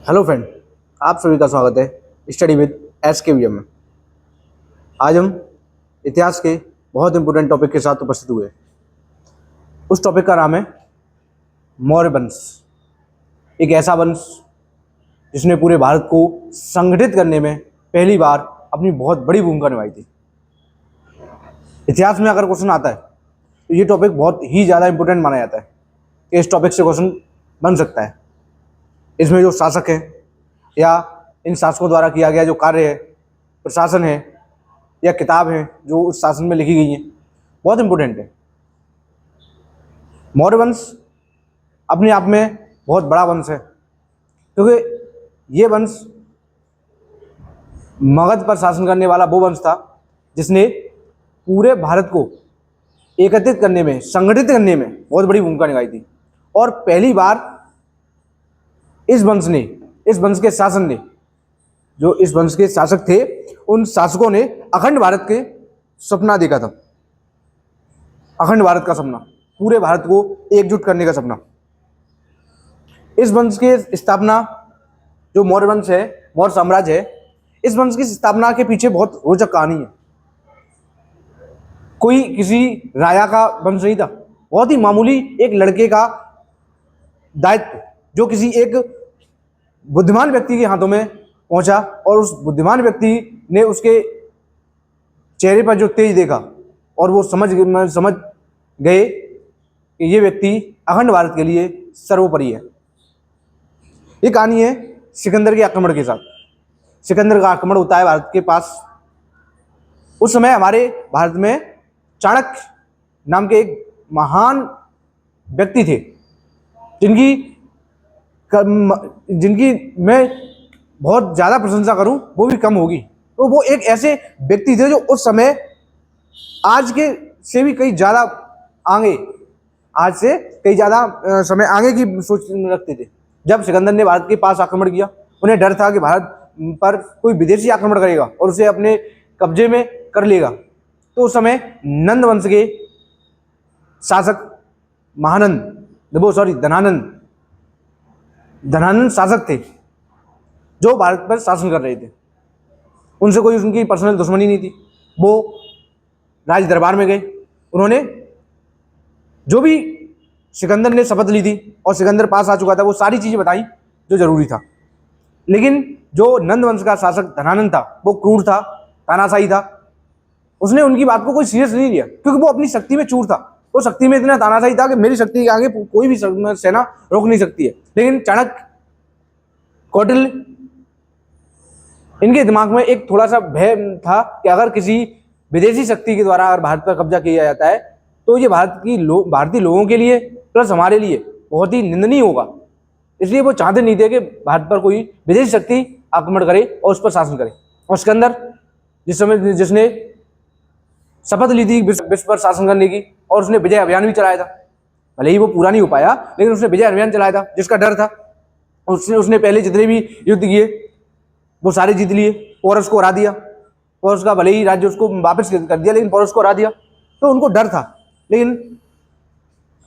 Hello friend, आप सभी का स्वागत है स्टडी विद SKVM में। आज हम इतिहास के बहुत इंपॉर्टेंट टॉपिक के साथ उपस्थित हुए। उस टॉपिक का नाम है मौर्य वंश। एक ऐसा वंश जिसने पूरे भारत को संगठित करने में पहली बार अपनी बहुत बड़ी भूमिका निभाई थी। इतिहास में अगर क्वेश्चन आता है तो ये टॉपिक बहुत ही ज़्यादा इंपॉर्टेंट माना जाता है कि इस टॉपिक से क्वेश्चन बन सकता है। इसमें जो शासक हैं या इन शासकों द्वारा किया गया जो कार्य है, प्रशासन है या किताब है जो उस शासन में लिखी गई हैं, बहुत इंपॉर्टेंट है। मौर्य वंश अपने आप में बहुत बड़ा वंश है, क्योंकि ये वंश मगध पर शासन करने वाला वो वंश था जिसने पूरे भारत को एकत्रित करने में, संगठित करने में बहुत बड़ी भूमिका निभाई थी। और पहली बार इस वंश के शासन ने, जो इस वंश के शासक थे, उन शासकों ने अखंड भारत के सपना देखा था। अखंड भारत का सपना, पूरे भारत को एकजुट करने का सपना। इस वंश की स्थापना, जो मौर्य वंश है, मौर्य साम्राज्य है, इस वंश की स्थापना के पीछे बहुत रोचक कहानी है। कोई किसी राजा का वंश नहीं था, बहुत ही मामूली एक लड़के का दायित्व जो किसी एक बुद्धिमान व्यक्ति के हाथों में पहुंचा, और उस बुद्धिमान व्यक्ति ने उसके चेहरे पर जो तेज देखा और वो समझ गए कि ये व्यक्ति अखंड भारत के लिए सर्वोपरि है। ये कहानी है सिकंदर के आक्रमण के साथ। सिकंदर का आक्रमण होता है भारत के पास। उस समय हमारे भारत में चाणक्य नाम के एक महान व्यक्ति थे, जिनकी मैं बहुत ज़्यादा प्रशंसा करूं वो भी कम होगी। तो वो एक ऐसे व्यक्ति थे जो उस समय आज के से भी कई ज़्यादा आगे, आज से कई ज़्यादा समय आगे की सोच रखते थे। जब सिकंदर ने भारत के पास आक्रमण किया, उन्हें डर था कि भारत पर कोई विदेशी आक्रमण करेगा और उसे अपने कब्जे में कर लेगा। तो उस समय नंद वंश के शासक धनानंद शासक थे जो भारत पर शासन कर रहे थे। उनसे कोई उनकी पर्सनल दुश्मनी नहीं थी। वो राज दरबार में गए। उन्होंने जो भी सिकंदर ने शपथ ली थी और सिकंदर पास आ चुका था, वो सारी चीज़ें बताई जो जरूरी था। लेकिन जो नंद वंश का शासक धनानंद था, वो क्रूर था, तानाशाही था। उसने उनकी बात को कोई सीरियस नहीं लिया, क्योंकि वो अपनी शक्ति में चूर था। वो शक्ति में इतना तानाशाही था कि मेरी शक्ति के आगे कोई भी सेना रोक नहीं सकती है। लेकिन चाणक्य, कौटिल्य, इनके दिमाग में एक थोड़ा सा भय था कि अगर किसी विदेशी शक्ति के द्वारा अगर भारत पर कब्जा किया जाता है तो ये भारतीय लोगों के लिए प्लस हमारे लिए बहुत ही निंदनीय होगा। इसलिए वो चाहते नहीं थे कि भारत पर कोई विदेशी शक्ति आक्रमण करे और उस पर शासन करे। और सिकंदर जिसने शपथ ली थी विश्व पर शासन करने की, और उसने विजय अभियान भी चलाया था। भले ही वो पूरा नहीं हो पाया, लेकिन उसने विजय अभियान चलाया था जिसका डर था। उसने पहले जितने भी युद्ध किए वो सारे जीत लिए। पोरस को हरा दिया। पोरस का भले ही राज्य उसको वापस कर दिया, लेकिन पोरस को हरा दिया। तो उनको डर था। लेकिन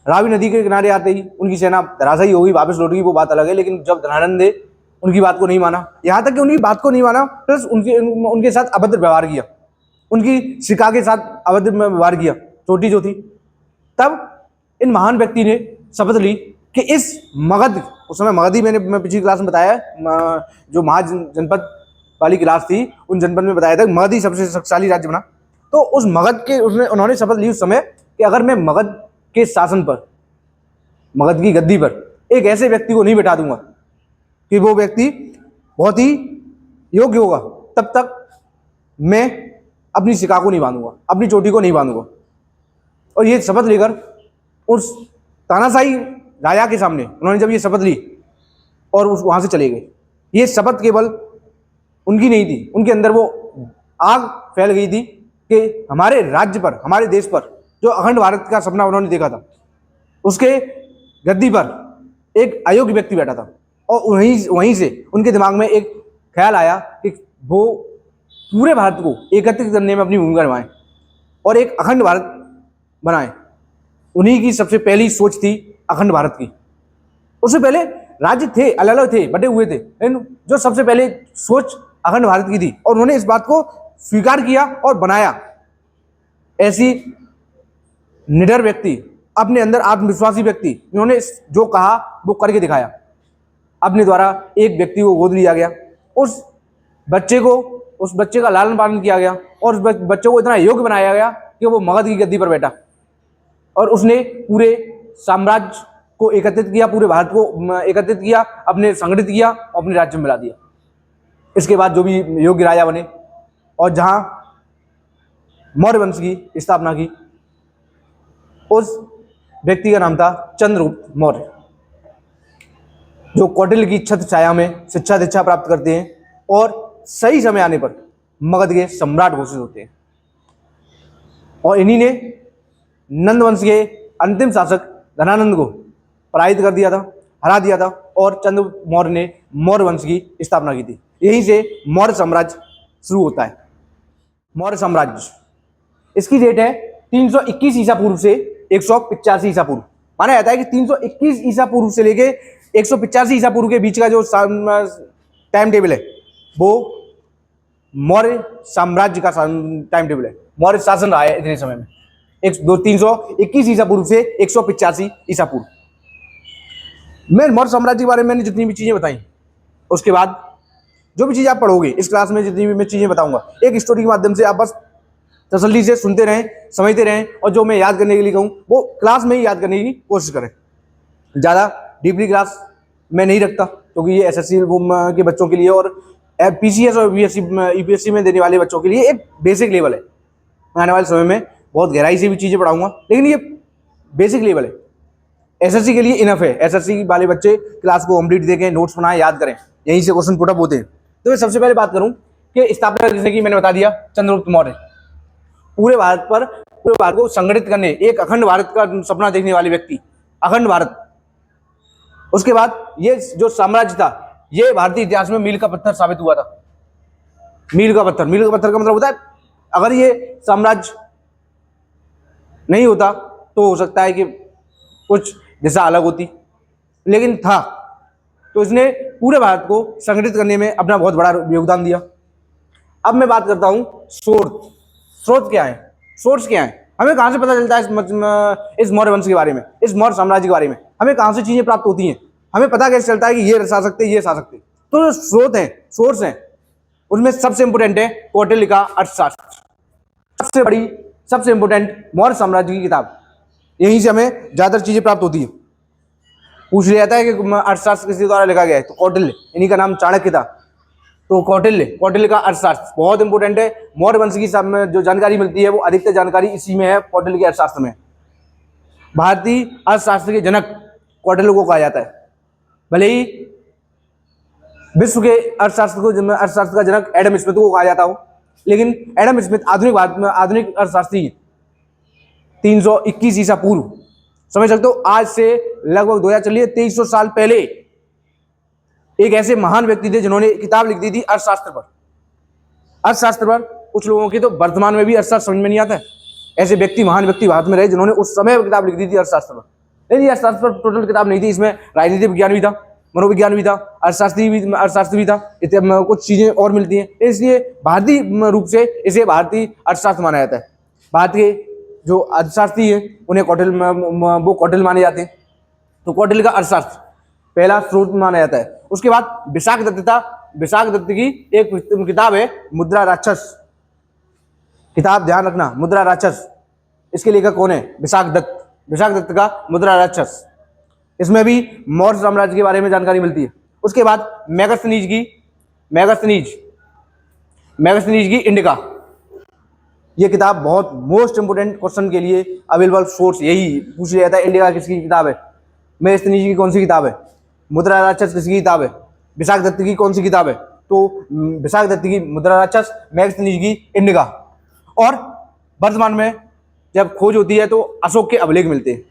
रावी नदी के किनारे आते ही उनकी सेना धराशायी हो गई, वापस लौट गई, वो बात अलग है। लेकिन जब धनानंद ने उनकी बात को नहीं माना, यहाँ तक कि उनकी बात को नहीं माना, प्लस उनके साथ अभद्र व्यवहार किया, उनकी शिका के साथ अभद्र व्यवहार किया, चोटी जो थी, तब इन महान व्यक्ति ने शपथ ली कि इस मगध, उस समय मगध ही मैं पिछली क्लास में बताया, जो महाजनपद वाली क्लास थी, उन जनपद में बताया था मगध ही सबसे शक्तिशाली राज्य बना। तो उस मगध के उन्होंने शपथ ली उस समय कि अगर मैं मगध के शासन पर, मगध की गद्दी पर एक ऐसे व्यक्ति को नहीं बैठा दूंगा कि वो व्यक्ति बहुत ही योग्य होगा, तब तक मैं अपनी शिका को नहीं बांधूंगा, अपनी चोटी को नहीं बांधूंगा। और ये शपथ लेकर उस तानाशाही राजा के सामने उन्होंने जब ये शपथ ली और वहां से चले गए। ये शपथ केवल उनकी नहीं थी, उनके अंदर वो आग फैल गई थी कि हमारे राज्य पर, हमारे देश पर जो अखंड भारत का सपना उन्होंने देखा था, उसके गद्दी पर एक अयोग्य व्यक्ति बैठा था। और वहीं से उनके दिमाग में एक ख्याल आया कि वो पूरे भारत को एकत्रित करने में अपनी भूमिका निभाएं और एक अखंड भारत बनाएं। उन्हीं की सबसे पहली सोच थी अखंड भारत की। उससे पहले राज्य थे, अलग अलग थे, बटे हुए थे, लेकिन जो सबसे पहले सोच अखंड भारत की थी और उन्होंने इस बात को स्वीकार किया और बनाया। ऐसी निडर व्यक्ति, अपने अंदर आत्मविश्वासी व्यक्ति, जिन्होंने जो कहा वो करके दिखाया। अपने द्वारा एक व्यक्ति को गोद लिया गया, उस बच्चे का लालन पालन किया गया और उस बच्चे को इतना योग्य बनाया गया कि वो मगध की गद्दी पर बैठा और उसने पूरे साम्राज्य को एकत्रित किया, पूरे भारत को एकत्रित किया, अपने संगठित किया और अपने राज्य में मिला दिया। इसके बाद जो भी योग्य राजा बने और जहां मौर्य वंश की स्थापना की, उस व्यक्ति का नाम था चंद्रगुप्त मौर्य, जो कौटिल्य की छत्र छाया में शिक्षा दीक्षा प्राप्त करते हैं और सही समय आने पर मगध के सम्राट घोषित होते हैं। और इन्हीं ने नंद वंश के अंतिम शासक धनानंद को पराजित कर दिया था, हरा दिया था और चंद्रगुप्त मौर्य ने मौर्य वंश की स्थापना की थी। यहीं से मौर्य साम्राज्य शुरू होता है। मौर्य साम्राज्य, इसकी डेट है 321 ईसा पूर्व से 185 ईसा पूर्व। माना जाता है कि 321 ईसा पूर्व से लेके 185 ईसा पूर्व के बीच का जो टाइम टेबल है वो मौर्य साम्राज्य का टाइम टेबल है। मौर्य शासन रहा है इतने समय में 321 ईसा पूर्व से 185 ईसा पूर्व। मैं मौर्य साम्राज्य के बारे में मैंने जितनी भी चीजें बताई, उसके बाद जो भी चीज़ आप पढ़ोगे इस क्लास में, जितनी भी मैं चीज़ें बताऊंगा, एक स्टोरी के माध्यम से आप बस तसल्ली से सुनते रहें, समझते रहें और जो मैं याद करने के लिए कहूँ वो क्लास में ही याद करने की कोशिश करें। ज़्यादा डीपली क्लास मैं नहीं रखता क्योंकि ये एसएससी के बच्चों के लिए और पीसीएस और यूपीएससी में देने वाले बच्चों के लिए एक बेसिक लेवल है। आने वाले समय में बहुत गहराई से भी चीज़ें पढ़ाऊंगा, लेकिन ये बेसिक लेवल है, एसएससी के लिए इनफ है। एसएससी वाले बच्चे क्लास को कंप्लीट देखें, नोट्स बनाएं, याद करें, यहीं से क्वेश्चन पुटअप होते हैं। तो मैं सबसे पहले बात करूं कि स्थापना किसने की, मैंने बता दिया चंद्रगुप्त मौर्य। पूरे भारत को संगठित करने, एक अखंड भारत का सपना देखने वाले व्यक्ति, अखंड भारत। उसके बाद ये जो साम्राज्य था ये भारतीय इतिहास में मील का पत्थर साबित हुआ था। मील का पत्थर का मतलब होता है अगर ये साम्राज्य नहीं होता तो हो सकता है कि कुछ दिशा अलग होती, लेकिन था तो इसने पूरे भारत को संगठित करने में अपना बहुत बड़ा योगदान दिया। अब मैं बात करता हूं स्रोत क्या है, सोर्स क्या है, हमें कहां से पता चलता है इस मौर्य वंश के बारे में, इस मौर्य साम्राज्य के बारे में हमें कहां से चीजें प्राप्त होती हैं, हमें पता कैसे चलता है कि ये रचा सकते, ये रचा सकते। तो जो स्रोत हैं, सोर्स हैं, उनमें सबसे इंपोर्टेंट है कौटिल्य का अर्थशास्त्र। सबसे बड़ी, सबसे इंपोर्टेंट मौर्य साम्राज्य की किताब, यहीं से हमें ज्यादातर चीजें प्राप्त होती है। पूछ लिया जाता है कि अर्थशास्त्र किसके द्वारा लिखा गया है, तो कौटिल्य, इन्हीं का नाम चाणक्य था। तो कौटिल्य का अर्थशास्त्र बहुत इंपोर्टेंट है। मौर्य वंश की जो जानकारी मिलती है वो अधिकतर जानकारी इसी में है, कौटिल्य के अर्थशास्त्र में। भारतीय अर्थशास्त्र के जनक कौटिल्य को कहा जाता है। भले ही विश्व के अर्थशास्त्र का जनक एडम स्मिथ को कहा जाता हो, लेकिन एडम स्मिथ आधुनिक अर्थशास्त्री 321 ईसा पूर्व, समझ सकते हो, आज से लगभग 2300 साल पहले एक ऐसे महान व्यक्ति थे जिन्होंने किताब लिख दी थी अर्थशास्त्र पर। कुछ लोगों की तो वर्तमान में भी अर्थशास्त्र समझ में नहीं आता है। ऐसे व्यक्ति, महान व्यक्ति भारत में रहे जिन्होंने उस समय किताब लिख दी थी अर्थशास्त्र पर। लेकिन अर्थशास्त्र पर टोटल किताब नहीं थी, इसमें राजनीतिक विज्ञान भी था, मनोविज्ञान भी था, अर्थशास्त्र भी था, कुछ चीजें और मिलती हैं। इसलिए भारतीय रूप से इसे भारतीय अर्थशास्त्र माना जाता है। भारत के जो अर्थशास्त्री हैं उन्हें कौटिल्य माने जाते हैं। तो कौटिल्य का अर्थशास्त्र पहला स्रोत माना जाता है। उसके बाद विशाख दत्त की एक किताब है मुद्रा राक्षस। किताब ध्यान रखना, मुद्रा राक्षस, इसके लेखक कौन है, विशाख दत्त का मुद्रा राक्षस। इसमें भी मौर्य साम्राज्य के बारे में जानकारी मिलती है। उसके बाद मैगस्थनीज की इंडिका, ये किताब बहुत मोस्ट इंपोर्टेंट क्वेश्चन के लिए अवेलेबल सोर्स, यही पूछ लिया जाता है इंडिका किसकी किताब है, मैगस्थनीज की कौन सी किताब है, मुद्रा राक्षस किसकी किताब है, विशाख दत्त की कौन सी किताब है। तो विशाख दत्त की मुद्रा राक्षस, मैगस्थनीज की इंडिका। और वर्तमान में जब खोज होती है तो अशोक के अभिलेख मिलते हैं,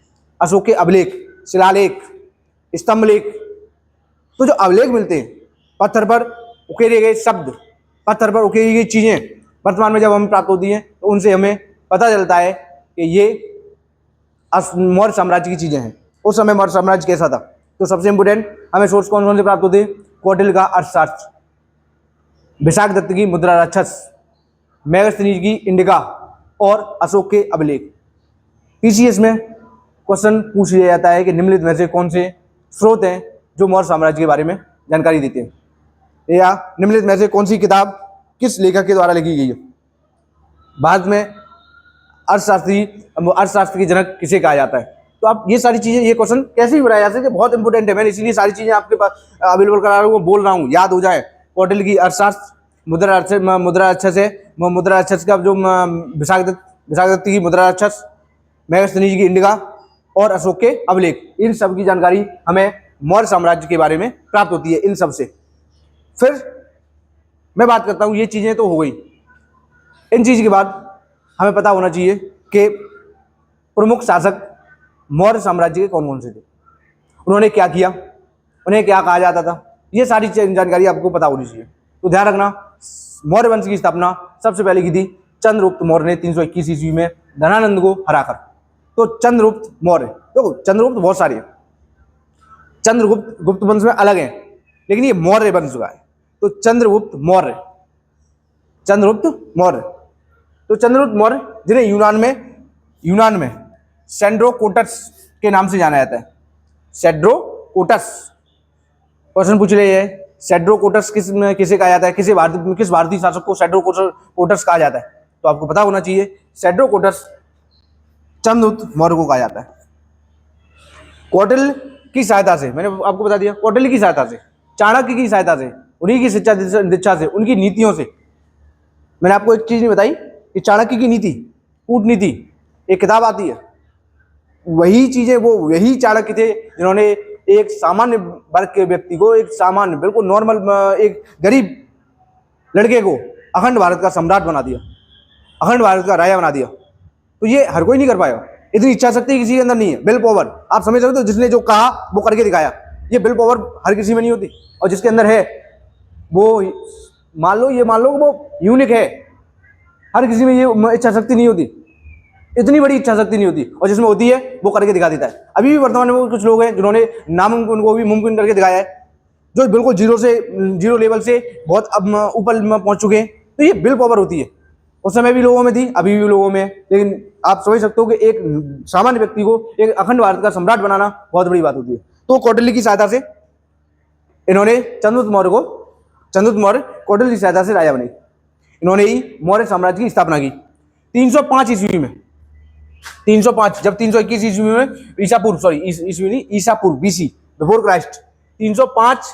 अशोक के अभिलेख, शिलालेख, स्तंभलेख। तो जो अभिलेख मिलते हैं, पत्थर पर उकेरे गए शब्द, पत्थर पर उकेरी गई चीजें वर्तमान में जब हमें प्राप्त होती हैं तो उनसे हमें पता चलता है कि ये मौर्य साम्राज्य की चीजें हैं। उस समय मौर्य साम्राज्य कैसा था। तो सबसे इंपोर्टेंट हमें सोर्स कौन कौन से प्राप्त होते हैं? कौटिल्य का अर्थशास्त्र, विशाखदत्त की मुद्रा राक्षस, मेगस्थनीज की इंडिका और अशोक के अभिलेख। पीसीएस में क्वेश्चन पूछ लिया जाता है कि निम्नलिखित में से कौन से स्रोत हैं जो मौर्य साम्राज्य के बारे में जानकारी देते हैं, या निम्नलिखित में से कौन सी किताब किस लेखक के द्वारा लिखी गई है। भारत में अर्थशास्त्र की जनक किसे कहा जाता है? तो आप ये सारी चीजें, ये क्वेश्चन कैसे भी बनाया जा सकता है, बहुत इंपॉर्टेंट है। मैंने इसीलिए सारी चीजें आपके पास अवेलेबल करा रहा हूँ, बोल रहा हूँ, याद हो जाए। कौटिल्य की अर्थशास्त्र, मुद्रा राक्षस का जो विशाखदत्त की मुद्रा राक्षस, मेगस्थनीज की इंडिका और अशोक के अभिलेख, इन सब की जानकारी हमें मौर्य साम्राज्य के बारे में प्राप्त होती है इन सब से। फिर मैं बात करता हूँ, ये चीजें तो हो गई। इन चीज के बाद हमें पता होना चाहिए कि प्रमुख शासक मौर्य साम्राज्य के कौन कौन से थे, उन्होंने क्या किया, उन्हें क्या कहा जाता था, ये सारी जानकारी आपको पता होनी चाहिए। तो ध्यान रखना, मौर्य वंश की स्थापना सबसे पहले की थी चंद्रगुप्त मौर्य ने 321 ईस्वी में धनानंद को हराकर। तो चंद्रगुप्त मौर्य, देखो चंद्रगुप्त बहुत सारे हैं, चंद्रगुप्त गुप्त वंश में अलग है, लेकिन ये मौर्य वंश का है। तो चंद्रगुप्त मौर्य तो चंद्रगुप्त मौर्य जिन्हें यूनान में सेड्रोकोटस के नाम से जाना जाता है। सेड्रोकोटस, क्वेश्चन पूछ रहे हैं सेड्रोकोटस किसे कहा जाता है, किस भारतीय शासक को सेड्रोकोटस कहा जाता है? तो आपको पता होना चाहिए, सेड्रोकोटस चंद्रगुप्त मौर्य को कहा जाता है। कौटिल्य की सहायता से, मैंने आपको बता दिया, कौटिल्य की सहायता से, चाणक्य की सहायता से, उन्हीं की शिक्षा दीक्षा से, उनकी नीतियों से। मैंने आपको एक चीज नहीं बताई कि चाणक्य की नीति, कूटनीति, एक किताब आती है, वही चीजें, वो यही चाणक्य थे जिन्होंने एक सामान्य वर्ग के व्यक्ति को, एक सामान्य बिल्कुल नॉर्मल एक गरीब लड़के को अखंड भारत का सम्राट बना दिया, अखंड भारत का राजा बना दिया। तो ये हर कोई नहीं कर पाएगा, इतनी इच्छा शक्ति किसी के अंदर नहीं है। विल पावर, आप समझ सकते हो, जिसने जो कहा वो करके दिखाया, ये विल पावर हर किसी में नहीं होती। और जिसके अंदर है वो मान लो वो यूनिक है, हर किसी में ये इच्छा शक्ति नहीं होती, इतनी बड़ी इच्छा शक्ति नहीं होती, और जिसमें होती है वो करके दिखा देता है। अभी भी वर्तमान में कुछ लोग हैं जिन्होंने नामुमकिन को भी मुमकिन करके दिखाया है, जो बिल्कुल जीरो लेवल से बहुत अब ऊपर पहुंच चुके हैं। तो ये विल पावर होती है, उस समय भी लोगों में थी, अभी भी लोगों में है। लेकिन आप समझ सकते हो कि एक सामान्य व्यक्ति को एक अखंड भारत का सम्राट बनाना बहुत बड़ी बात होती है। तो कौटिल्य की सहायता से इन्होंने चंद्रगुप्त मौर्य कौटिल्य की सहायता से राजा बने। इन्होंने ही मौर्य साम्राज्य की स्थापना की 305 ईस्वी में। 305, जब 321 ईस्वी में Isapur BC, before Christ, 305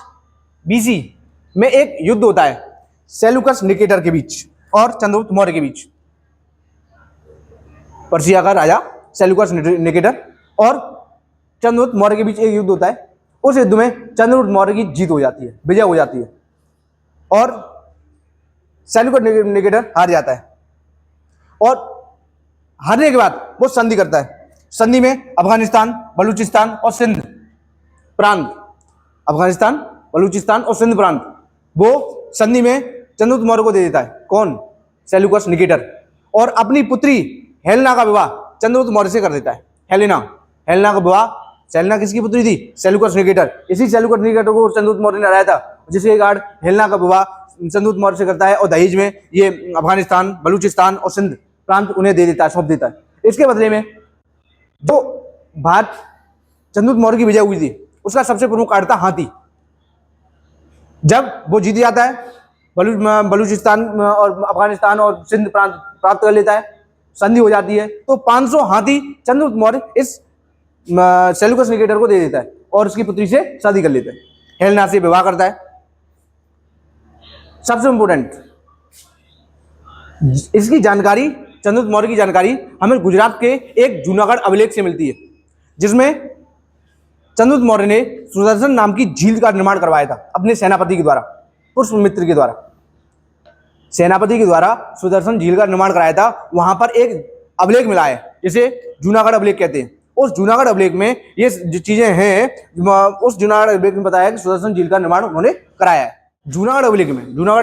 BC में एक युद्ध होता है सेल्यूकस निकेटर के बीच और चंद्रगुप्त मौर्य के बीच। पर्सिया का राजा सेल्यूकस निकेटर और चंद्रगुप्त मौर्य के बीच एक युद्ध होता है। उस युद्ध में चंद्रगुप्त मौर्य की जीत हो जाती है, विजय हो जाती है, और सेल्यूकस निकेटर हार जाता है। और हारने के बाद वो संधि करता है। संधि में अफगानिस्तान, बलूचिस्तान और सिंध प्रांत, वो संधि में चंद्रगुप्त मौर्य को दे देता है। कौन? Seleucus Nicator. और अपनी पुत्री हेलेना का विवाह चंद्रगुप्त मौर्य से कर देता है। हेलेना का विवाह, हेलेना किसकी पुत्री थी? Seleucus Nicator. इसी सेल्यूकस निकेटर को चंद्रगुप्त मौर्य ने हराया था, जिसके कारण हेलेना का विवाह चंद्रगुप्त मौर्य से करता है, और दहेज में ये अफगानिस्तान, बलूचिस्तान और सिंध प्रांत उन्हें दे देता है, सौंप देता है। इसके बदले में जो भारत चंद्रगुप्त मौर्य की विजय हुई थी, उसका सबसे प्रमुख कार्ड था हाथी। जब वो जीत जाता है, बलूचिस्तान और अफगानिस्तान और सिंध प्रांत प्राप्त कर लेता है, संधि हो जाती है, तो 500 हाथी चंद्रगुप्त मौर्य इस सेल्यूकस निकेटर को दे देता है और उसकी पुत्री से शादी कर लेता है, हेलेना से विवाह करता है। सबसे इंपोर्टेंट इसकी जानकारी, चंद्रगुप्त मौर्य की जानकारी हमें गुजरात के एक जूनागढ़ अभिलेख से मिलती है, जिसमें चंद्रगुप्त मौर्य ने सुदर्शन नाम की झील का निर्माण करवाया था अपने सेनापति के द्वारा, पुष्पमित्र के द्वारा। सेनापति के द्वारा सुदर्शन झील का निर्माण कराया था। वहां पर एक अभिलेख मिला है, जिसे जूनागढ़ अभिलेख कहते हैं। उस जूनागढ़ अभिलेख में ये जो चीजें हैं, उस जूनागढ़ अभिलेख में बताया कि सुदर्शन झील का निर्माण उन्होंने कराया है। जूनागढ़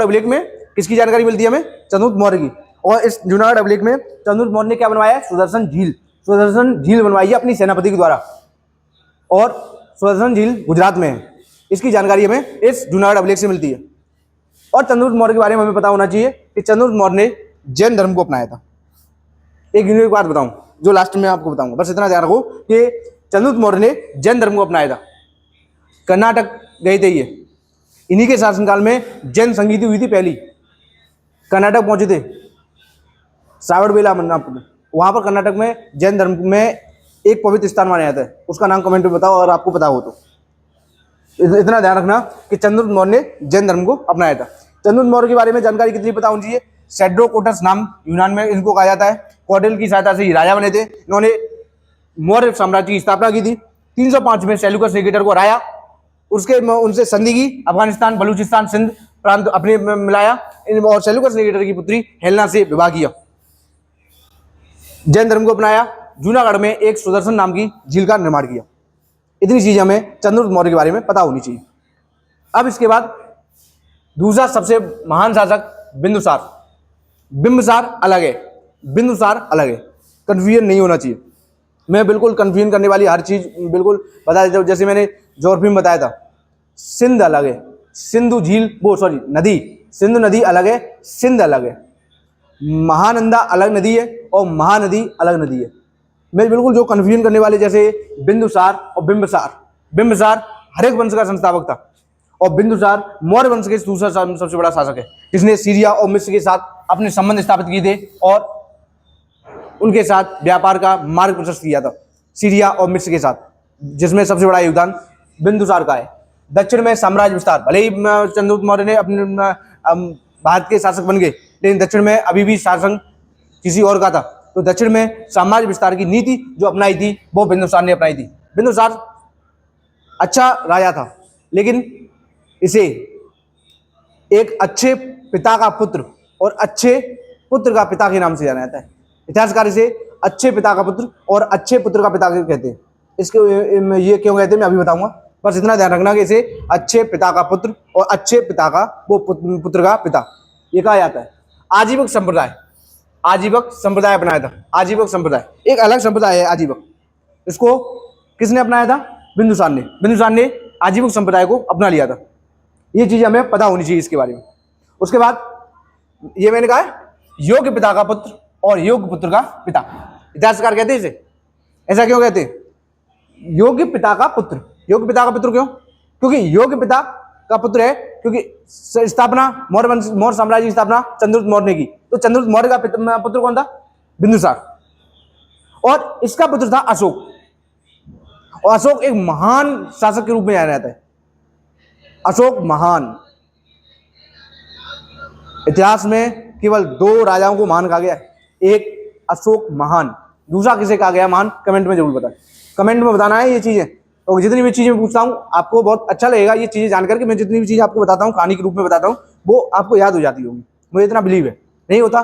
अभिलेख में किसकी जानकारी मिलती है हमें? चंद्रगुप्त मौर्य की। और इस जूनागढ़ अभिलेख में चंद्रगुप्त मौर्य ने क्या बनवाया है? सुदर्शन झील बनवाई है अपनी सेनापति के द्वारा। और सुदर्शन झील गुजरात में है। इसकी जानकारी हमें इस जूनागढ़ अभिलेख से मिलती है। और चंद्रगुप्त मौर्य के बारे में हमें पता होना चाहिए कि चंद्रगुप्त मौर्य ने जैन धर्म को अपनाया था। एक यूनिक बात बताऊं जो लास्ट में आपको बताऊंगा, बस इतना ध्यान रखो कि चंद्रगुप्त मौर्य ने जैन धर्म को अपनाया था। कर्नाटक गए थे ये, इन्हीं के शासनकाल में जैन संगीति हुई थी पहली। कर्नाटक पहुंचे थे, श्रावणबेला वहां पर कर्नाटक में जैन धर्म में एक पवित्र स्थान माना जाता है। उसका नाम कमेंट में बताओ और आपको पता हो तो। इतना ध्यान रखना कि चंद्रगुप्त मौर्य ने जैन धर्म को अपनाया था। चंद्रगुप्त मौर्य के बारे में जानकारी कितनी पता होनी चाहिए? सेड्रोकोटस नाम यूनान में इनको कहा जाता है। कौटिल्य की सहायता से राजा बने थे। इन्होंने मौर्य साम्राज्य की स्थापना की थी। 305 में सेल्यूकस निकेटर को हराया, उसके उनसे संधि की, अफगानिस्तान, बलूचिस्तान, सिंध प्रांत अपने मिलाया और सेल्यूकस निकेटर की पुत्री हेलेना से विवाह किया। जैन धर्म को अपनाया, जूनागढ़ में एक सुदर्शन नाम की झील का निर्माण किया। इतनी चीजें हमें चंद्रगुप्त मौर्य के बारे में पता होनी चाहिए। अब इसके बाद दूसरा सबसे महान शासक बिंदुसार। बिंबिसार अलग है, बिंदुसार अलग है, कंफ्यूजन नहीं होना चाहिए। मैं बिल्कुल कंफ्यूजन करने वाली हर चीज बिल्कुल बता देता हूँ। जैसे मैंने ज्योग्राफी में बताया था, सिंध अलग है, सिंधु झील नदी, सिंधु नदी अलग है, सिंध अलग है। महानंदा अलग नदी है और महानदी अलग नदी है। मैं बिल्कुल जो कंफ्यूजन करने वाले, जैसे बिंदुसार और बिंबिसार, बिंबिसार हरेक वंश का संस्थापक था और बिंदुसार मौर्य वंश के दूसरा सबसे बड़ा शासक है, जिसने सीरिया और मिस्र के साथ अपने संबंध स्थापित किए थे और उनके साथ व्यापार का मार्ग प्रशस्त किया था, सीरिया और मिस्र के साथ, जिसमें सबसे बड़ा योगदान बिंदुसार का है। दक्षिण में साम्राज्य विस्तार, भले ही चंद्रगुप्त मौर्य ने अपने भारत के शासक बन गए, लेकिन दक्षिण में अभी भी शासन किसी और का था। तो दक्षिण में साम्राज्य विस्तार की नीति जो अपनाई थी वो बिंदुसार ने अपनाई थी। बिंदुसार अच्छा राजा था, लेकिन इसे एक अच्छे पिता का पुत्र और अच्छे पुत्र का पिता के नाम से जाना जाता है। इतिहासकार इसे अच्छे पिता का पुत्र और अच्छे पुत्र का पिता कहते हैं। इसके ये क्यों कहते हैं मैं अभी बताऊंगा, बस इतना ध्यान रखना कि इसे अच्छे पिता का पुत्र और अच्छे पिता का वो पुत्र का पिता ये कहा जाता है। आजीवक संप्रदाय, आजीवक संप्रदाय अपनाया था। आजीवक संप्रदाय एक अलग संप्रदाय है। आजीवक, इसको किसने अपनाया था? बिंदुसार ने। बिंदुसार ने आजीवक संप्रदाय को अपना लिया था। ये चीज हमें पता होनी चाहिए इसके बारे में। उसके बाद ये मैंने कहा योग्य पिता का पुत्र और योग्य पुत्र का पिता। इतिहासकार कहते हैं इसे, ऐसा क्यों कहते हैं? योग्य पिता का पुत्र, योग्य पिता का पुत्र क्यों? क्योंकि योग्य पिता का पुत्र है, क्योंकि स्थापना मौर्य साम्राज्य की स्थापना चंद्रगुप्त मौर्य ने की। तो चंद्रगुप्त मौर्य का पुत्र कौन था? बिंदुसार। और इसका पुत्र था अशोक, और अशोक एक महान शासक के रूप में जाना जाता है। अशोक महान, इतिहास में केवल 2 राजाओं को महान कहा गया है, एक अशोक महान, दूसरा किसे कहा गया महान? कमेंट में जरूर बताएं, कमेंट में बताना है ये चीजें। तो जितनी भी चीजें पूछता हूँ आपको बहुत अच्छा लगेगा ये चीजें जानकर के। मैं जितनी भी चीजें आपको बताता हूँ कहानी के रूप में बताता हूँ वो आपको याद हो जाती होगी, मुझे इतना बिलीव है। नहीं होता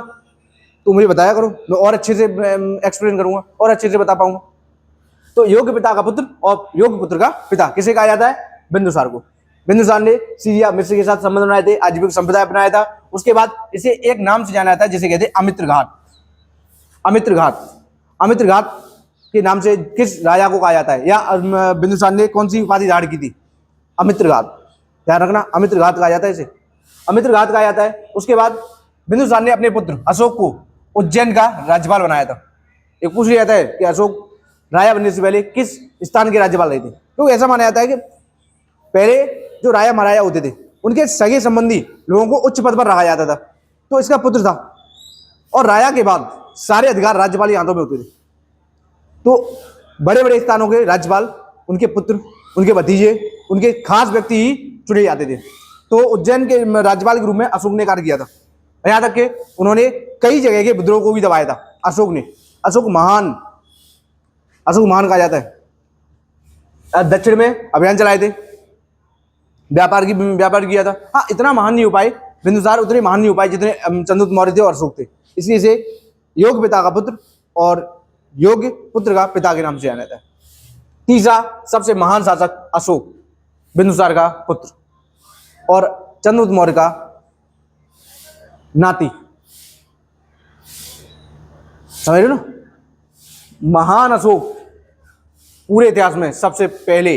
तो मुझे बताया करो, मैं और अच्छे से एक्सप्लेन करूंगा और अच्छे से बता पाऊंगा। तो योग्य पिता का पुत्र और योग्य पुत्र का पिता किसे कहा जाता है? बिंदुसार को। बिंदुसार ने सीरिया मिस्र के साथ संबंध बनाए थे, आजीविक संप्रदाय अपनाया था। उसके बाद इसे एक नाम से जाना जाता है जिसे कहते हैं अमित्र घाट। अमित्र घाट, अमित्र घाट के नाम से किस राजा को कहा जाता है, या बिंदुसार ने कौन सी उपाधि धारण की थी? अमित्र घाट, ध्यान रखना, अमित्र घाट कहा जाता है इसे, अमित्र घाट कहा जाता है। उसके बाद बिंदुसार ने अपने पुत्र अशोक को उज्जैन का राज्यपाल बनाया था। एक पूछ लिया जाता है कि अशोक राजा बनने से पहले किस स्थान के राज्यपाल रहे थे? तो ऐसा माना जाता है कि पहले जो राजा महाराजा होते थे उनके सगे संबंधी लोगों को उच्च पद पर रखा जाता था, तो इसका पुत्र था। और राजा के बाद सारे अधिकार राज्यपाल के हाथों में होते थे। तो बड़े बड़े स्थानों के राज्यपाल उनके पुत्र, उनके भतीजे, उनके खास व्यक्ति ही चुने जाते थे। तो उज्जैन के राज्यपाल के रूप में अशोक ने कार्य किया था। यहाँ तक कि उन्होंने कई जगह के विद्रोह को भी दबाया था अशोक ने। अशोक महान, अशोक महान कहा जाता है। दक्षिण में अभियान चलाए थे, व्यापार किया था। हाँ, इतना महान नहीं हो पाए बिंदुसार, उतने महान नहीं हो पाए जितने चंद्रगुप्त मौर्य थे और अशोक थे। इसलिए इसे योग्य पिता का पुत्र और योग्य पुत्र का पिता के नाम से जाना जाता है। तीसरा सबसे महान शासक अशोक, बिंदुसार का पुत्र और चंद्रगुप्त मौर्य का नाती। समझ रहे हो? महान अशोक पूरे इतिहास में सबसे पहले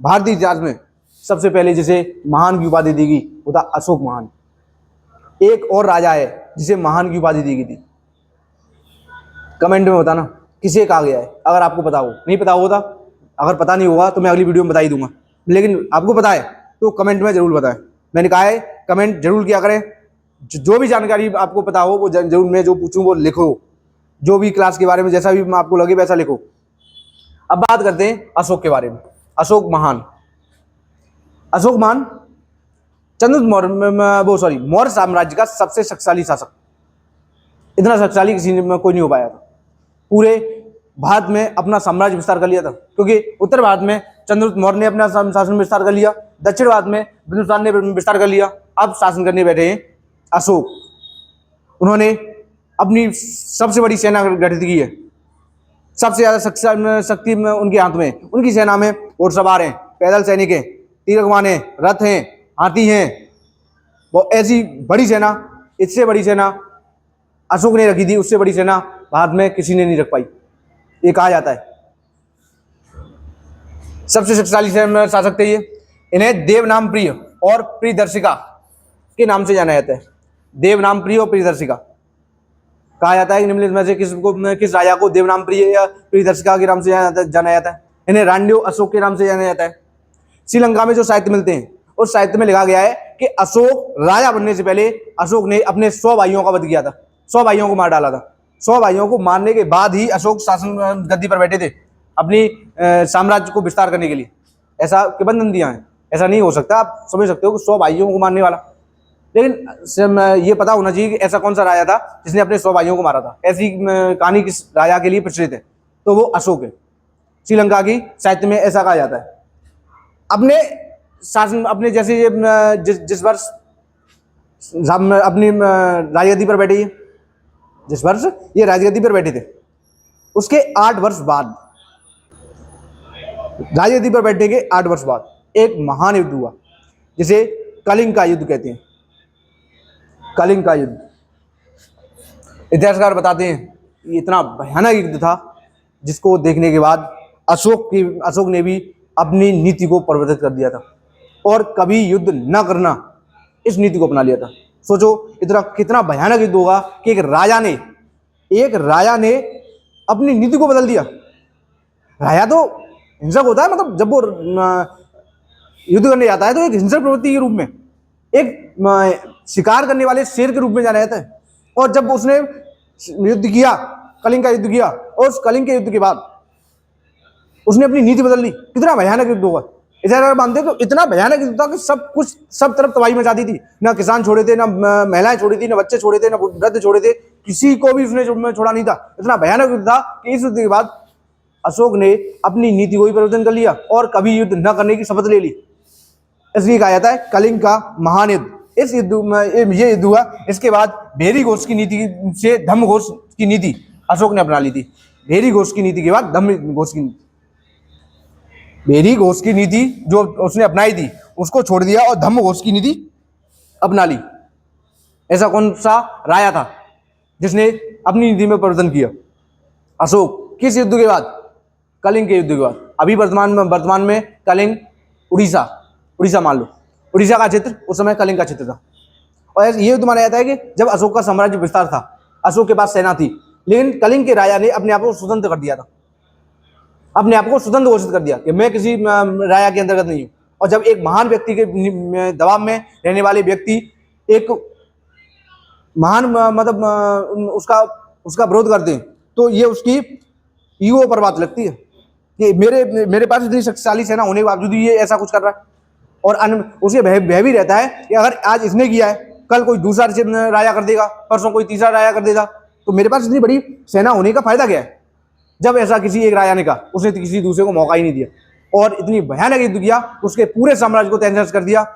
भारतीय इतिहास में सबसे पहले जिसे महान की उपाधि दी गई वो था अशोक महान। एक और राजा है जिसे महान की उपाधि दी गई थी, कमेंट में बताना किसे कहा गया है, अगर आपको पता हो। नहीं पता होगा, अगर पता नहीं होगा तो मैं अगली वीडियो में बता ही दूंगा, लेकिन आपको पता है तो कमेंट में जरूर बताएं। मैंने कहा है कमेंट जरूर किया करें, जो भी जानकारी आपको पता हो वो जरूर, मैं जो पूछूं वो लिखो, जो भी क्लास के बारे में जैसा भी आपको लगे वैसा लिखो। अब बात करते हैं अशोक के बारे में। अशोक महान मौर्य साम्राज्य का सबसे शक्तिशाली शासक। इतना शक्तिशाली किसी में कोई नहीं हो पाया था। पूरे भारत में अपना साम्राज्य विस्तार कर लिया था, क्योंकि उत्तर भारत में चंद्रगुप्त मौर्य ने अपना शासन विस्तार कर लिया, दक्षिण भारत में बिंदुसार ने विस्तार कर लिया, अब शासन करने बैठे हैं अशोक। उन्होंने अपनी सबसे बड़ी सेना गठित की है, सबसे ज्यादा शक्ति में उनके हाथ में। उनकी सेना में घोड़सवार हैं, पैदल सैनिक हैं, तीर कमान हैं, रथ हैं, हाथी हैं। वो ऐसी बड़ी सेना, इससे बड़ी सेना अशोक ने रखी थी, उससे बड़ी सेना भारत में किसी ने नहीं रख पाई, ये कहा जाता है। सबसे शक्तिशाली शासक थे ये। इन्हें देवनाम प्रिय और प्रियदर्शिका के नाम से जाना जाता है। देवनाम प्रिय और प्रियदर्शिका कहा जाता है। निम्नलिखित में से किस राजा को देवनाम प्रिय या प्रियदर्शिका के नाम से जाना जाता है? इन्हें रांड्यो अशोक के नाम से जाना जाता है। श्रीलंका में जो साहित्य मिलते हैं उस साहित्य में लिखा गया है कि अशोक राजा बनने से पहले अशोक ने अपने 100 भाइयों का वध किया था, 100 भाइयों को मार डाला था। 100 भाइयों को मारने के बाद ही अशोक शासन गद्दी पर बैठे थे अपनी साम्राज्य को विस्तार करने के लिए। ऐसा किबंधन दिया है, ऐसा नहीं हो सकता। आप समझ सकते हो कि 100 भाइयों को मारने वाला, लेकिन ये पता होना चाहिए कि ऐसा कौन सा राजा था जिसने अपने 100 भाइयों को मारा था। ऐसी कहानी किस राजा के लिए प्रचलित है तो वो अशोक है। श्रीलंका की साहित्य में ऐसा कहा जाता है। अपने शासन, अपने जैसे जिस वर्ष अपनी राजगद्दी पर बैठे, जिस वर्ष ये राजगद्दी पर बैठे थे उसके 8 वर्ष बाद, राजगद्दी पर बैठने के 8 वर्ष बाद एक महान युद्ध हुआ जिसे कलिंग का युद्ध कहते हैं। कलिंग का युद्ध, इतिहासकार बताते हैं ये इतना भयानक युद्ध था जिसको देखने के बाद अशोक ने भी अपनी नीति को परिवर्तित कर दिया था और कभी युद्ध न करना इस नीति को अपना लिया था। सोचो इतना कितना भयानक युद्ध होगा कि एक राजा ने अपनी नीति को बदल दिया। राजा तो हिंसक होता है, मतलब जब वो युद्ध करने जाता है तो एक हिंसक प्रवृत्ति के रूप में, एक शिकार करने वाले शेर के रूप में जाना जाता है। और जब उसने युद्ध किया, कलिंग का युद्ध किया, और उस कलिंग के युद्ध के बाद उसने अपनी नीति बदल ली। कितना भयानक युद्ध होगा। इधर मानते हैं कि इतना भयानक युद्ध था कि सब तरफ तबाही मचाती थी। ना किसान छोड़े थे, ना महिलाएं छोड़ी थी, ना बच्चे छोड़े थे, ना वृद्ध छोड़े थे, किसी को भी उसने छोड़ा नहीं था। इतना भयानक युद्ध था कि इस युद्ध के बाद अशोक ने अपनी नीति को भी परिवर्तन कर लिया और कभी युद्ध न करने की शपथ ले ली। इसलिए कहा जाता है कलिंग का महान युद्ध। इस युद्ध में ये युद्ध हुआ। इसके बाद भेरी घोष की नीति से धम्म घोष की नीति अशोक ने अपना ली थी। भेरी घोष की नीति के बाद धम्म घोष की नीति, भेरी घोष की नीति जो उसने अपनाई थी उसको छोड़ दिया और धम्म घोष की नीति अपना ली। ऐसा कौन सा राजा था जिसने अपनी नीति में परिवर्तन किया? अशोक। किस युद्ध के बाद? कलिंग के युद्ध के बाद। अभी वर्तमान में कलिंग उड़ीसा मान लो, उड़ीसा का क्षेत्र उस समय कलिंग का क्षेत्र था। और ये युद्ध माना जाता है कि जब अशोक का साम्राज्य विस्तार था, अशोक के पास सेना थी, लेकिन कलिंग के राजा ने अपने आप को स्वतंत्र कर दिया था, अपने आप को स्वतंत्र घोषित कर दिया कि मैं किसी राजा के अंतर्गत नहीं हूं। और जब एक महान व्यक्ति के दबाव में रहने वाले व्यक्ति एक महान मतलब उसका विरोध करते हैं तो ये उसकी ईगो पर बात लगती है कि मेरे पास इतनी शक्तिशाली सेना होने के बावजूद ये ऐसा कुछ कर रहा है। और उसे भय भी रहता है कि अगर आज इसने किया है कल कोई दूसरा राजा कर देगा, परसों कोई तीसरा राजा कर देगा, तो मेरे पास इतनी बड़ी सेना होने का फायदा क्या है? जब ऐसा किसी एक राजा ने कहा, उसने किसी दूसरे को मौका ही नहीं दिया और इतनी भयानक युद्ध किया, उसके पूरे साम्राज्य को तहस-नहस कर दिया।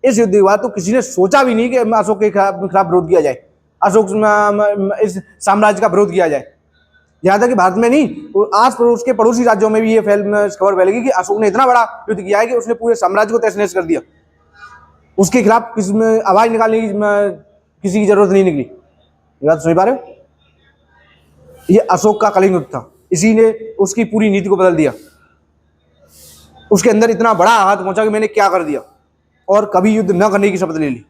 इस युद्ध के बाद तो किसी ने सोचा भी नहीं कि अशोक के खिलाफ विरोध किया जाए, अशोक इस साम्राज्य का विरोध किया जाए। यहाँ तक कि भारत में नहीं, आस पड़ोस के पड़ोसी राज्यों में भी ये खबर फैल गई कि अशोक ने इतना बड़ा युद्ध किया है कि उसने पूरे साम्राज्य को तहस-नहस कर दिया। उसके खिलाफ किसी में आवाज निकालने की किसी की जरूरत नहीं निकली। ये बात समझ पा रहे हो? ये अशोक का कलिंग युद्ध था, इसी ने उसकी पूरी नीति को बदल दिया। उसके अंदर इतना बड़ा आघात पहुंचा कि मैंने क्या कर दिया, और कभी युद्ध न करने की शपथ ले ली।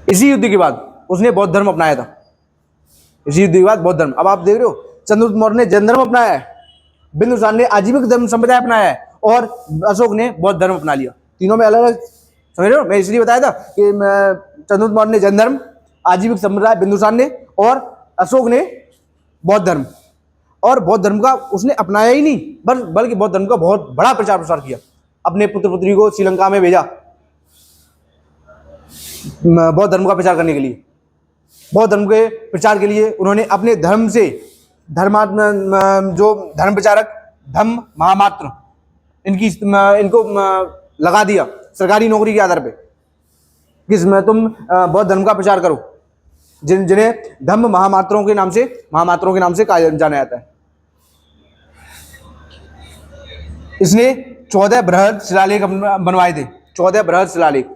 इसी युद्ध के बाद उसने बौद्ध धर्म अपनाया था। इसी युद्ध के बाद बौद्ध धर्म, अब आप देख रहे हो चंद्रगुप्त मौर्य ने जैन धर्म अपनाया है, बिंदुसार ने आजीविक धर्म संप्रदाय अपनाया है, और अशोक ने बौद्ध धर्म अपना लिया। तीनों में अलग अलग, समझ रहे हो, मैं इसलिए बताया था कि चंद्रगुप्त मौर्य ने जैन धर्म, आजीविक संप्रदाय बिंदुसार ने, और अशोक ने बौद्ध धर्म। और बौद्ध धर्म का उसने अपनाया ही नहीं, बल्कि बौद्ध धर्म का बहुत बड़ा प्रचार प्रसार किया, अपने पुत्र पुत्री को श्रीलंका में भेजा बौद्ध धर्म का प्रचार करने के लिए। बौद्ध धर्म के प्रचार के लिए उन्होंने अपने धर्म से जो धर्म प्रचारक धम्म महामात्र इनको लगा दिया सरकारी नौकरी के आधार पे, किसमें तुम बौद्ध धर्म का प्रचार करो, जिन्हें धम्म महामात्रों के नाम से जाना जाता है। इसने 14 बृहद शिलालेख बनवाए थे, 14 बृहद शिलालेख,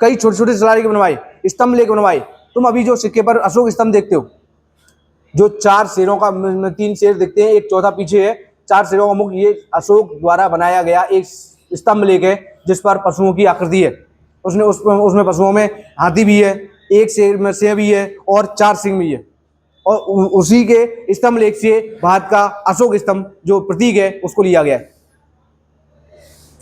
कई छोटे छोटे शिलालेख बनवाए, स्तंभ लेख बनवाए। तुम अभी जो सिक्के पर अशोक स्तंभ देखते हो, जो 4 शेरों का 3 शेर दिखते हैं, एक चौथा पीछे है, 4 शेरों का मुख, ये अशोक द्वारा बनाया गया एक स्तंभ लेख है जिस पर पशुओं की आकृति है। उसमें पशुओं में हाथी भी है, एक शेर में सिंह भी है, और 4 सिंह भी है। और उसी के स्तंभ लेख से भारत का अशोक स्तंभ जो प्रतीक है उसको लिया गया है।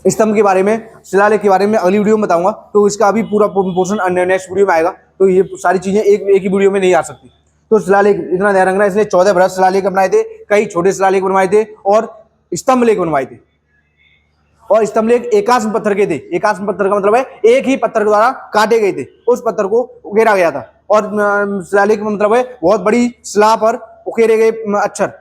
स्तंभ के बारे में, शिलालेख के बारे में अगली वीडियो में बताऊंगा, तो इसका अभी पूरा पोर्शन नेक्स्ट वीडियो में आएगा, तो ये सारी चीजें एक ही वीडियो में नहीं आ सकती। तो शिलालेख इतना ध्यान रखना, इसने 14 बृहद शिलालेख बनाए थे, कई छोटे शिलालेख बनवाए थे, और स्तंभ लेख बनवाए थे। और स्तंभ लेख एकाश्म पत्थर के थे। एकाश्म पत्थर का मतलब है एक ही पत्थर द्वारा काटे गए थे, उस पत्थर को उकेरा गया था। और शिलालेख का मतलब है बहुत बड़ी शिला पर उकेरे गए अक्षर,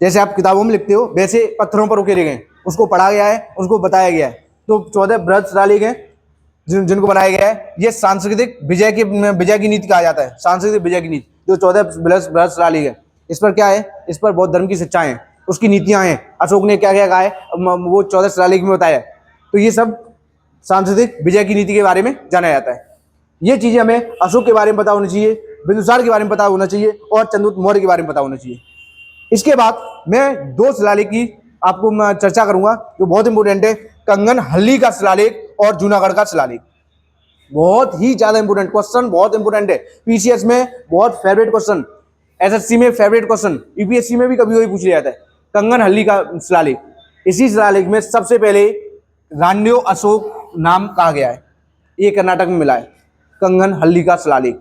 जैसे आप किताबों में लिखते हो वैसे पत्थरों पर उकेरे गए, उसको पढ़ा गया है, उसको बताया गया है। तो 14 बृहद शिलालेख हैं जिनको बनाया गया है। ये सांस्कृतिक विजय की नीति कहा जाता है, सांस्कृतिक विजय की नीति। जो 14 बृहद शिलालेख है, इस पर क्या है, इस पर बौद्ध धर्म की शिक्षाएं हैं, उसकी नीतियां हैं, अशोक ने क्या क्या कहा है वो 14 शिलालेख में बताया है। तो ये सब सांस्कृतिक विजय की नीति के बारे में जाना जाता है। ये चीजें हमें अशोक के बारे में पता होनी चाहिए, बिंदुसार के बारे में पता होना चाहिए, और चंद्रगुप्त मौर्य के बारे में पता होना चाहिए। इसके बाद मैं 2 शिलालेख की आपको मैं चर्चा करूंगा जो बहुत इंपोर्टेंट है, कंगन हल्ली का शिलालेख और जूनागढ़ का शिलालेख। बहुत ही ज्यादा इंपोर्टेंट क्वेश्चन, बहुत इंपोर्टेंट है, पीसीएस में बहुत फेवरेट क्वेश्चन, एसएससी में फेवरेट क्वेश्चन, यूपीएससी में भी कभी कभी पूछ लिया जाता है। कंगन हल्ली का शिलालेख, इसी शिलालेख में सबसे पहले रांडेव अशोक नाम कहा गया है, ये कर्नाटक में मिला है। कंगन हल्ली का शिलालेख,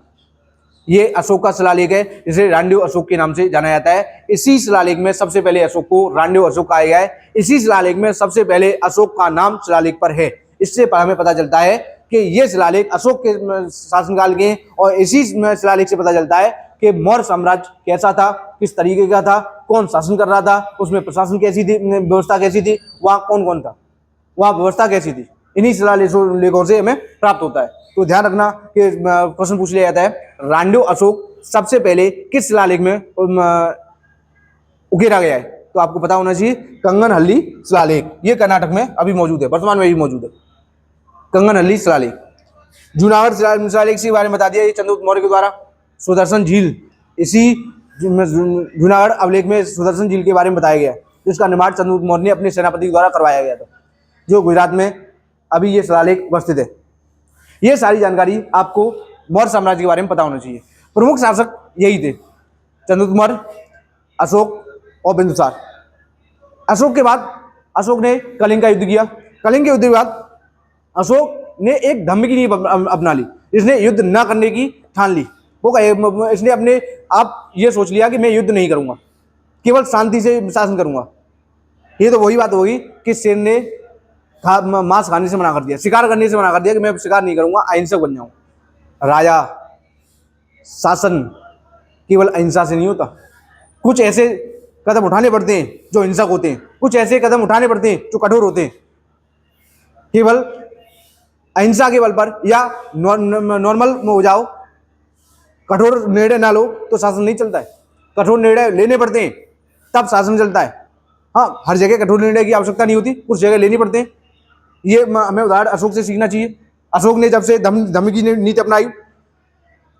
ये अशोक का शिलालेख है, जिसे रांडेव अशोक के नाम से जाना जाता है। इसी शिलालेख में सबसे पहले अशोक को रांडेव अशोक कहा गया है। इसी शिलालेख में सबसे पहले अशोक का नाम शिलालेख पर है। इससे हमें पता चलता है कि ये शिलालेख अशोक के शासनकाल के, और इसी शिलालेख से पता चलता है कि मौर्य साम्राज्य कैसा था, किस तरीके का था, कौन शासन कर रहा था, उसमें प्रशासन कैसी थी, व्यवस्था कैसी थी, वहाँ कौन कौन था, वहाँ व्यवस्था कैसी थी, इन्हीं शिलालेखों से हमें प्राप्त होता है। तो ध्यान रखना कि क्वेश्चन पूछ लिया जाता है, रांडेव अशोक सबसे पहले किस शिलालेख में उकेरा गया है, तो आपको पता होना चाहिए कंगन हल्ली शिलालेख। ये कर्नाटक में अभी मौजूद है, वर्तमान में भी मौजूद है कंगन हल्ली शिलालेख। जूनागढ़ शिलालेख के बारे में बता दिया, ये चंद्रगुप्त मौर्य के द्वारा सुदर्शन झील, इसी जूनागढ़ अभिलेख में सुदर्शन झील के बारे में बताया गया है, जिसका निर्माण चंद्रगुप्त मौर्य ने अपने सेनापति के द्वारा करवाया गया था, जो गुजरात में अभी ये शिलालेख उपस्थित है। ये सारी जानकारी आपको मौर्य साम्राज्य के बारे में पता होना चाहिए। प्रमुख शासक यही थे, चंद्रगुप्त मौर्य, अशोक और बिंदुसार। अशोक के बाद अशोक ने कलिंग का युद्ध किया। कलिंग के युद्ध के बाद अशोक ने एक धम्म की नींव अपना ली, इसने युद्ध न करने की ठान ली। वो इसने अपने आप ये सोच लिया कि मैं युद्ध नहीं करूंगा, केवल शांति से शासन करूंगा। ये तो वही बात होगी कि शेर ने मांस खाने से मना कर दिया, शिकार करने से मना कर दिया कि मैं शिकार नहीं करूंगा, अहिंसक बन जाऊं। राजा शासन केवल अहिंसा से नहीं होता, कुछ ऐसे कदम उठाने पड़ते हैं जो हिंसक होते हैं, कुछ ऐसे कदम उठाने पड़ते हैं जो कठोर होते हैं। केवल अहिंसा के बल पर या नॉर्मल में हो जाओ, कठोर निर्णय ना लो तो शासन नहीं चलता है। कठोर निर्णय लेने पड़ते हैं तब शासन चलता है। हाँ, हर जगह कठोर निर्णय की आवश्यकता नहीं होती, कुछ जगह लेनी पड़ते हैं। ये हमें उदाहरण अशोक से सीखना चाहिए। अशोक ने जब से धम्म की नीति अपनाई,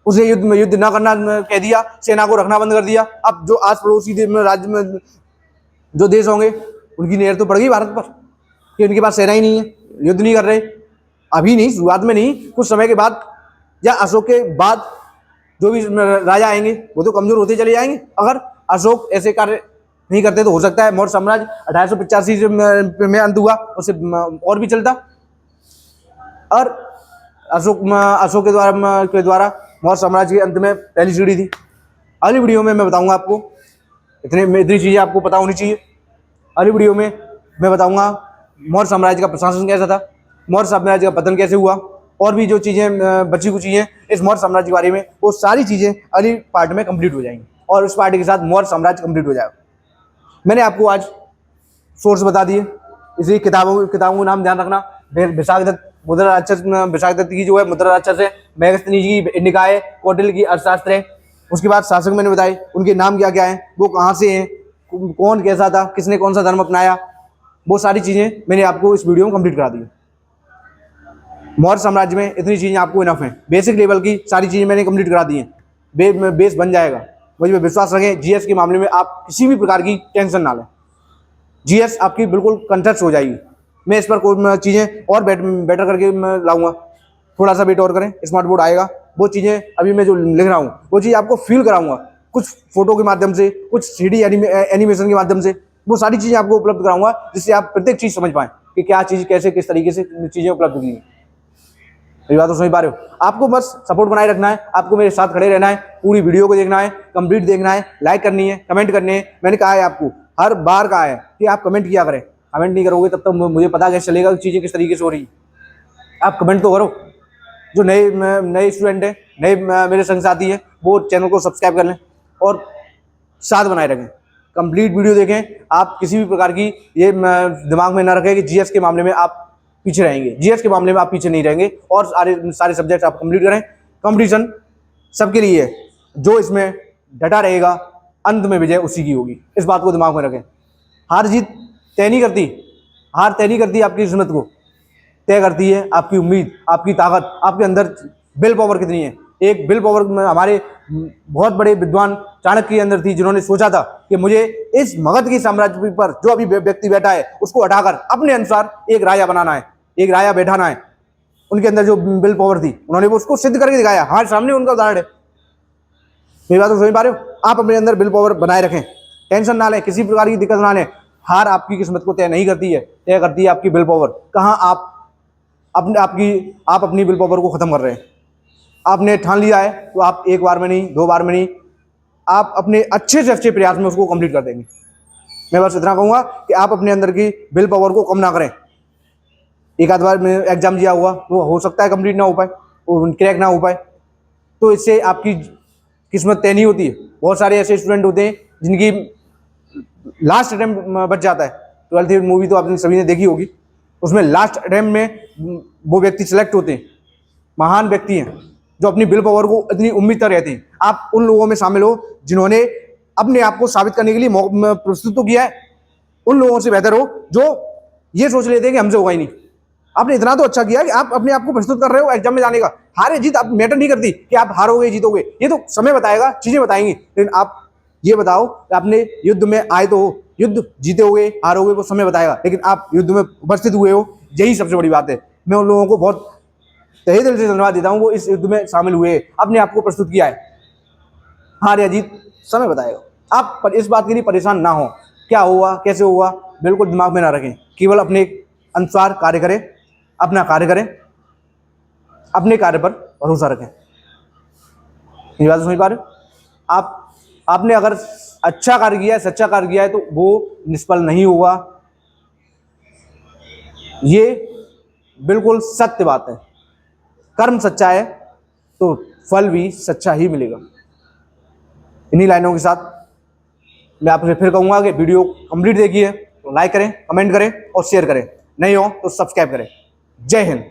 उसे युद्ध न करना कह दिया, सेना को रखना बंद कर दिया। अब जो आस पड़ोसी राज्य में जो देश होंगे उनकी नज़र तो पड़ गई भारत पर कि उनके पास सेना ही नहीं है, युद्ध नहीं कर रहे। अभी नहीं, शुरुआत में नहीं, कुछ समय के बाद या अशोक के बाद जो भी राजा आएंगे वो तो कमजोर होते चले जाएंगे। अगर अशोक ऐसे कार्य नहीं करते तो हो सकता है मौर्य साम्राज्य 1885 में अंत हुआ, उससे और भी चलता। और अशोक के द्वारा मौर्य साम्राज्य के अंत में पहली सीढ़ी थी। अगली वीडियो में मैं बताऊंगा आपको, इतनी चीज़ें आपको पता होनी चाहिए। अगली वीडियो में मैं बताऊंगा मौर्य साम्राज्य का प्रशासन कैसा था, मौर्य साम्राज्य का पतन कैसे हुआ, और भी जो चीज़ें बची कुछ चीज़ें इस मौर्य साम्राज्य के बारे में, वो सारी चीज़ें अगली पार्ट में कंप्लीट हो जाएंगी और उस पार्ट के साथ मौर्य साम्राज्य कंप्लीट हो जाएगा। मैंने आपको आज सोर्स बता दिए, इसलिए किताबों को नाम ध्यान रखना। विशाखदत्त मुद्रा राक्षस, विशाखदत्त की जो है मुद्रा राक्षस है, मेगस्थनीज की इंडिका है, कौटिल्य की अर्थशास्त्र है। उसके बाद शासक मैंने बताए, उनके नाम क्या क्या हैं, वो कहाँ से हैं, कौन कैसा था, किसने कौन सा धर्म अपनाया, वो सारी चीज़ें मैंने आपको इस वीडियो में कंप्लीट करा दी। मौर्य साम्राज्य में इतनी चीज़ें आपको इनफ हैं, बेसिक लेवल की सारी चीज़ें मैंने कंप्लीट करा दी हैं। बेस बन जाएगा, मुझे पे विश्वास रखें। जीएस के मामले में आप किसी भी प्रकार की टेंशन ना लें, जीएस आपकी बिल्कुल कंठस्थ हो जाएगी। मैं इस पर कोई चीज़ें और बेटर करके लाऊंगा, थोड़ा सा वेट और करें, स्मार्ट बोर्ड आएगा। वो चीज़ें अभी मैं जो लिख रहा हूँ वो चीज़ आपको फील कराऊंगा, कुछ फोटो के माध्यम से, कुछ 3D एनिमेशन के माध्यम से, वो सारी चीज़ें आपको उपलब्ध कराऊंगा, जिससे आप प्रत्येक चीज़ समझ पाएँ कि क्या चीज़ कैसे किस तरीके से चीज़ें उपलब्ध की हैं। मेरी बात तो समझ पा रहे हो? आपको बस सपोर्ट बनाए रखना है, आपको मेरे साथ खड़े रहना है, पूरी वीडियो को देखना है, कंप्लीट देखना है, लाइक करनी है, कमेंट करने हैं। मैंने कहा है आपको, हर बार कहा है कि आप कमेंट किया करें। कमेंट नहीं करोगे तब तक मुझे पता कैसे चलेगा कि चीज़ें किस तरीके से हो रही है। आप कमेंट तो करो। जो नए स्टूडेंट हैं, नए मेरे संग साथी हैं, वो चैनल को सब्सक्राइब कर लें और साथ बनाए रखें, कंप्लीट वीडियो देखें। आप किसी भी प्रकार की ये दिमाग में ना रखें कि जीएस के मामले में आप पीछे रहेंगे। जीएस के मामले में आप पीछे नहीं रहेंगे और सारे सब्जेक्ट आप कंप्लीट करें। कंपटीशन सबके लिए है, जो इसमें डटा रहेगा अंत में विजय उसी की होगी, इस बात को दिमाग में रखें। हार जीत तय नहीं करती, हार तय नहीं करती आपकी किस्मत को, तय करती है आपकी उम्मीद, आपकी ताकत, आपके अंदर विल पावर कितनी है। एक विल पावर हमारे बहुत बड़े विद्वान चाणक्य के अंदर थी, जिन्होंने सोचा था कि मुझे इस मगध के साम्राज्य पर जो अभी व्यक्ति बैठा है उसको हटाकर अपने अनुसार एक राजा बनाना है, एक राजा बैठाना है। उनके अंदर जो विल पावर थी, उन्होंने वो उसको सिद्ध करके दिखाया। हाँ, सामने उनका उदाहरण है। मेरी बात तो समझ पा रहे हो? आप अपने अंदर विल पावर बनाए रखें, टेंशन ना लें, किसी प्रकार की दिक्कत ना लें। हार आपकी किस्मत को तय नहीं करती है, तय करती है आपकी विल पावर। कहाँ आप अपनी विल पावर को खत्म कर रहे हैं। आपने ठान लिया है तो आप एक बार में नहीं, 2 बार में नहीं, आप अपने अच्छे से अच्छे प्रयास में उसको कंप्लीट कर देंगे। मैं बस इतना कहूँगा कि आप अपने अंदर की विल पावर को कम ना करें। एक आध बार में एग्जाम दिया हुआ वो हो सकता है कंप्लीट ना हो पाए, वो क्रैक ना हो पाए, तो इससे आपकी किस्मत तय नहीं होती है। बहुत सारे ऐसे स्टूडेंट होते हैं जिनकी लास्ट अटेम्प्ट बच जाता है। 12th मूवी तो आपने सभी ने देखी होगी, उसमें लास्ट अटेम्प्ट में वो व्यक्ति सिलेक्ट होते हैं, महान व्यक्ति हैं जो अपनी विल पावर को इतनी उम्मीद तक रहते हैं। आप उन लोगों में शामिल हो जिन्होंने अपने आप को साबित करने के लिए प्रस्तुत तो किया है। उन लोगों से बेहतर हो जो ये सोच लेते हैं कि हमसे होगा ही नहीं। आपने इतना तो अच्छा किया कि आप अपने आप को प्रस्तुत कर रहे हो एग्जाम में जाने का। हारे जीत आप मैटर नहीं करती कि आप हारोगे जीतोगे, ये तो समय बताएगा, चीजें बताएंगी। लेकिन आप ये बताओ कि आपने युद्ध में आए तो हो, युद्ध जीते होगे हारोगे वो समय बताएगा, लेकिन आप युद्ध में उपस्थित हुए हो, यही सबसे बड़ी बात है। मैं उन लोगों को बहुत तहे दिल से धन्यवाद देता हूँ, वो इस युद्ध में शामिल हुए, अपने आप को प्रस्तुत किया है। हार या जीत समय बताएगा। आप इस बात के लिए परेशान ना हो, क्या हुआ कैसे हुआ बिल्कुल दिमाग में ना रखें। केवल अपने अनुसार कार्य करें, अपना कार्य करें, अपने कार्य पर भरोसा रखें। ये बात समझ पा रहे हो? आपने अगर अच्छा कार्य किया है, सच्चा कार्य किया है, तो वो निष्फल नहीं होगा। ये बिल्कुल सत्य बात है। कर्म सच्चा है तो फल भी सच्चा ही मिलेगा। इन्हीं लाइनों के साथ मैं आपसे फिर कहूंगा कि वीडियो कंप्लीट देखिए, तो लाइक करें, कमेंट करें और शेयर करें। नहीं हो तो सब्सक्राइब करें। जय हिंद।